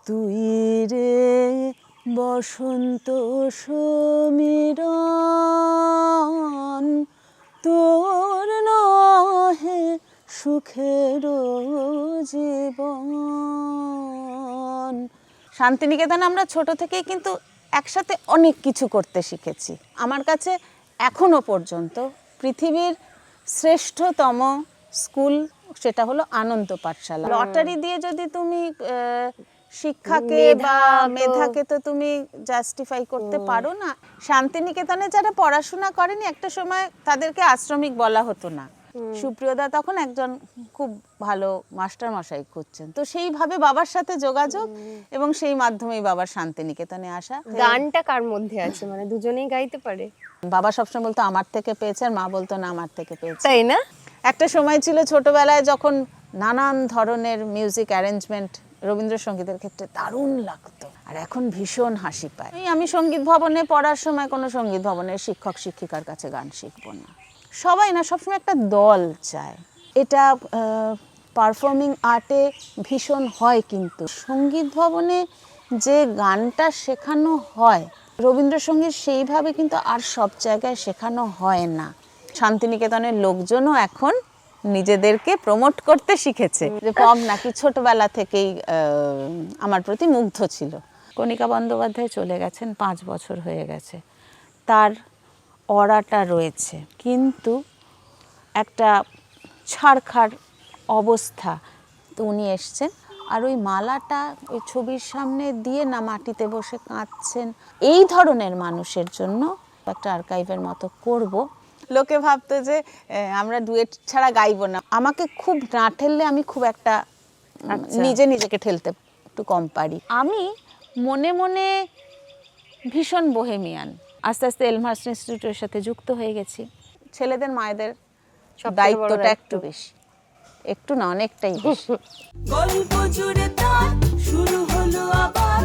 তুই রে বসন্ত সমীরণ, তোর নহে সুখের জীবন। শান্তিনিকেতনে আমরা ছোট থেকেই কিন্তু একসাথে অনেক কিছু করতে শিখেছি। আমার কাছে এখনো পর্যন্ত পৃথিবীর শ্রেষ্ঠতম স্কুল সেটা হলো আনন্দ পাঠশালা। লটারি দিয়ে যদি তুমি শিক্ষাকে বা মেধাকে তো তুমি জাস্টিফাই করতে পারো না। শান্তিনিকেতনে যারা পড়াশোনা করেনি একটা সময় তাদেরকে আশ্রমিক বলা হতো না। সুপ্রিয়দা তখন একজন খুব ভালো মাস্টার মশাই খুঁজছেন, তো সেইভাবে বাবার সাথে যোগাযোগ এবং সেই মাধ্যমেই বাবার শান্তিনিকেতনে আসা। গানটা কার মধ্যে আছে, মানে দুজনেই গাইতে পারে? বাবা সবসময় বলতো আমার থেকে পেয়েছে, আর মা বলতো না আমার থেকে পেয়েছে। তাই না? একটা সময় ছিল ছোটবেলায় যখন নানান ধরনের মিউজিক অ্যারেঞ্জমেন্ট রবীন্দ্রসঙ্গীতের ক্ষেত্রে দারুণ লাগতো, আর এখন ভীষণ হাসি পায়। আমি সঙ্গীত ভবনে পড়ার সময় কোনো সঙ্গীত ভবনের শিক্ষক শিক্ষিকার কাছে গান শিখবো না। সবাই না, সবসময় একটা দল চায়। এটা পারফর্মিং আর্টে ভীষণ হয়, কিন্তু সঙ্গীত ভবনে যে গানটা শেখানো হয় রবীন্দ্রসঙ্গীত সেইভাবে কিন্তু আর সব জায়গায় শেখানো হয় না। শান্তিনিকেতনের লোকজনও এখন নিজেদেরকে প্রমোট করতে শিখেছে। যে পগ নাকি ছোটবেলা থেকেই আমার প্রতি মুগ্ধ ছিল। কণিকা বন্দ্যোপাধ্যায় চলে গেছেন, 5 বছর হয়ে গেছে। তার অরাটা রয়েছে, কিন্তু একটা ছাড়খাড় অবস্থা। তো উনি এসছেন, আর ওই মালাটা ওই ছবির সামনে দিয়ে না মাটিতে বসে কাঁদছেন। এই ধরনের মানুষের জন্য একটা আর্কাইভের মতো করব। লোকে ভাবতো যে আমরা ডুয়েট ছাড়া গাইবো না। আমাকে খুব না ঠেললে আমি খুব একটা নিজেকে ঠেলতে একটু কম পারি। আমি মনে মনে ভীষণ বোহেমিয়ান। আস্তে আস্তে এলমহার্স্ট ইনস্টিটিউটের সাথে যুক্ত হয়ে গেছি। ছেলেদের মায়েদের দায়িত্বটা একটু বেশি, একটু না অনেকটাই বেশি। গল্প জুড়ে তার শুরু হলো আবার